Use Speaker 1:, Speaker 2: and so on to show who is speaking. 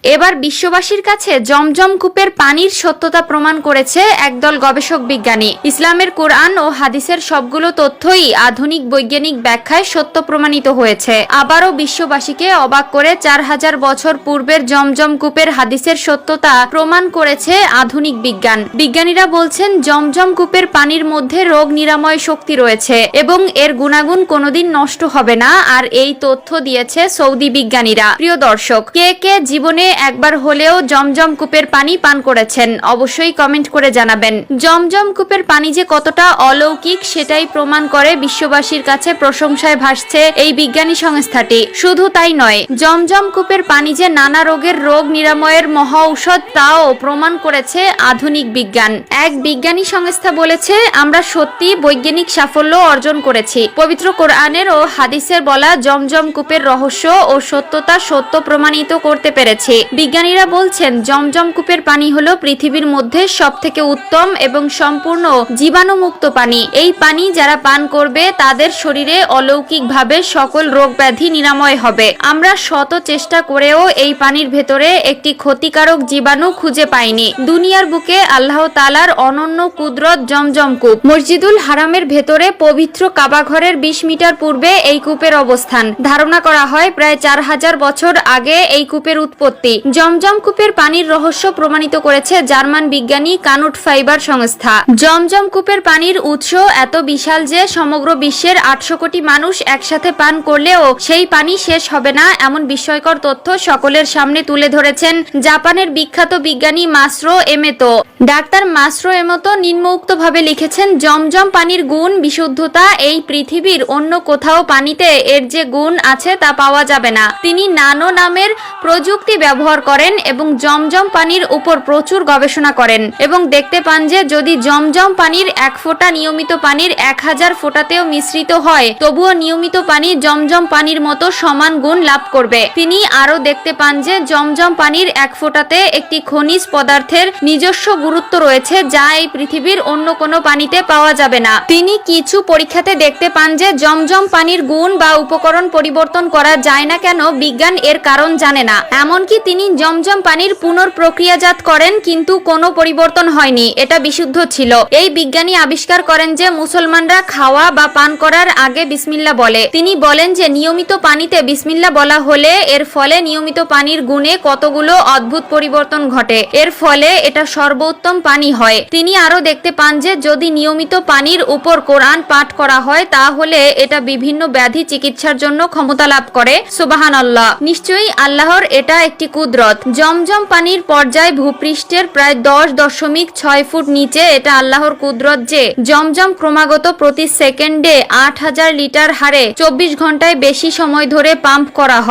Speaker 1: এবার বিশ্ববাসীর কাছে জমজম কূপের পানির সত্যতা প্রমাণ করেছে একদল গবেষক বিজ্ঞানী। ইসলামের কোরআন ও হাদিসের সবগুলো তথ্যই আধুনিক বৈজ্ঞানিক ব্যাখ্যায় সত্য প্রমাণিত হয়েছে। আবারও বিশ্ববাসীকে অবাক করে 4000 বছর পূর্বের জমজম কূপের হাদিসের সত্যতা প্রমাণ করেছে আধুনিক বিজ্ঞান। বিজ্ঞানীরা বলছেন জমজম কূপের পানির মধ্যে রোগ নিরাময় শক্তি রয়েছে এবং এর গুণাগুণ কোনোদিন নষ্ট হবে না। আর এই তথ্য দিয়েছে সৌদি বিজ্ঞানীরা। প্রিয় দর্শক, কে কে জীবনে একবার হলেও জমজম কূপের পানি পান করেছেন অবশ্যই কমেন্ট করে জানাবেন। জমজম কূপের পানি যে কতটা অলৌকিক সেটাই প্রমাণ করে বিশ্ববাসীর কাছে প্রশংসায় ভাসছে এই বিজ্ঞানী সংস্থাটি। শুধু তাই নয়, জমজম কূপের পানি যে নানা রোগের রোগ নিরাময়ের মহা ঔষধ তাও প্রমাণ করেছে আধুনিক বিজ্ঞান। এক বিজ্ঞানী সংস্থা বলেছে, আমরা সত্যি বৈজ্ঞানিক সাফল্য অর্জন করেছি। পবিত্র কোরআনের ও হাদিসের বলা জমজম কূপের রহস্য ও সত্যতা সত্য প্রমাণিত করতে পেরেছি। বিজ্ঞানীরা বলছেন জমজম কূপের পানি হলো পৃথিবীর মধ্যে সবথেকে উত্তম এবং সম্পূর্ণ জীবাণুমুক্ত পানি। এই পানি যারা পান করবে তাদের শরীরে অলৌকিকভাবে সকল রোগ ব্যাধি নিরাময় হবে। আমরা শত চেষ্টা করেও এই পানির ভেতরে একটি ক্ষতিকারক জীবাণু খুঁজে পাইনি। দুনিয়ার বুকে আল্লাহ তাআলার অনন্য কুদরত জমজম কূপ। মসজিদুল হারামের ভেতরে পবিত্র কাবা ঘরের 20 মিটার পূর্বে এই কূপের অবস্থান। ধারণা করা হয় প্রায় 4000 বছর আগে এই কূপের উৎপত্তি। জমজম কূপের পানির রহস্য প্রমাণিত করেছে জার্মান বিজ্ঞানী কানুট ফাইবার সংস্থা। জমজম কূপের পানির উৎস এত বিশাল যে সমগ্র বিশ্বের 800 কোটি মানুষ একসাথে পান করলেও সেই পানি শেষ হবে না, এমন বিস্ময়কর তথ্য সকলের সামনে তুলে ধরেছেন জাপানের বিখ্যাত বিজ্ঞানী মাসরো এমোতো। ডাক্তার মাসরো এমোতো নিম্নোক্তভাবে লিখেছেন, জমজম পানির গুণ বিশুদ্ধতা এই পৃথিবীর অন্য কোথাও পানিতে এর যে গুণ আছে তা পাওয়া যাবে না। তিনি নানো নামের প্রযুক্তি ব্যবহার করেন এবং জমজম পানির উপর প্রচুর গবেষণা করেন এবং দেখতে পান যে যদি জমজম পানির 1 ফোঁটা নিয়মিত পানির 1000 ফোঁটাতেও মিশ্রিত হয় তবুও নিয়মিত পানি জমজম পানির মতো সমান গুণ লাভ করবে। তিনি আরো দেখতে পান যে জমজম পানির 1 ফোঁটাতে একটি খনিজ পদার্থের নিজস্ব গুরুত্ব রয়েছে যা এই পৃথিবীর অন্য কোনো পানিতে পাওয়া যাবে না। তিনি কিছু পরীক্ষাতে দেখতে পান যে জমজম পানির গুণ বা উপকরণ পরিবর্তন করা যায় না কেন বিজ্ঞান এর কারণ জানে না। এমনকি তিনি জমজম পানির পুনঃপ্রক্রিয়াজাত করেন কিন্তু কোনো পরিবর্তন হয়নি, এটা বিশুদ্ধ ছিল। এই বিজ্ঞানী আবিষ্কার করেন যে মুসলমানরা খাওয়া বা পান করার আগে বিসমিল্লাহ বলে। তিনি বলেন যে নিয়মিত পানিতে বিসমিল্লাহ বলা হলে এর ফলে নিয়মিত পানির গুণে কতগুলো অদ্ভুত পরিবর্তন ঘটে, এর ফলে এটা সর্বোত্তম পানি হয়। তিনি আরো দেখতে পান যে যদি নিয়মিত পানির উপর কোরআন পাঠ করা হয় তাহলে এটা বিভিন্ন ব্যাধি চিকিৎসার জন্য ক্ষমতা লাভ করে। সুবহানাল্লাহ, নিশ্চয়ই আল্লাহর এটা একটি কুদরত। জমজম পানির পর্যায় ভূপৃষ্ঠের প্রায় 10.6 ফুট নিচে। এটা আল্লাহর কুদরত যে জমজম ক্রমাগত প্রতি সেকেন্ডে 8000 লিটার হারে 24 ঘন্টায় বেশি সময় ধরে পাম্প করা হয়।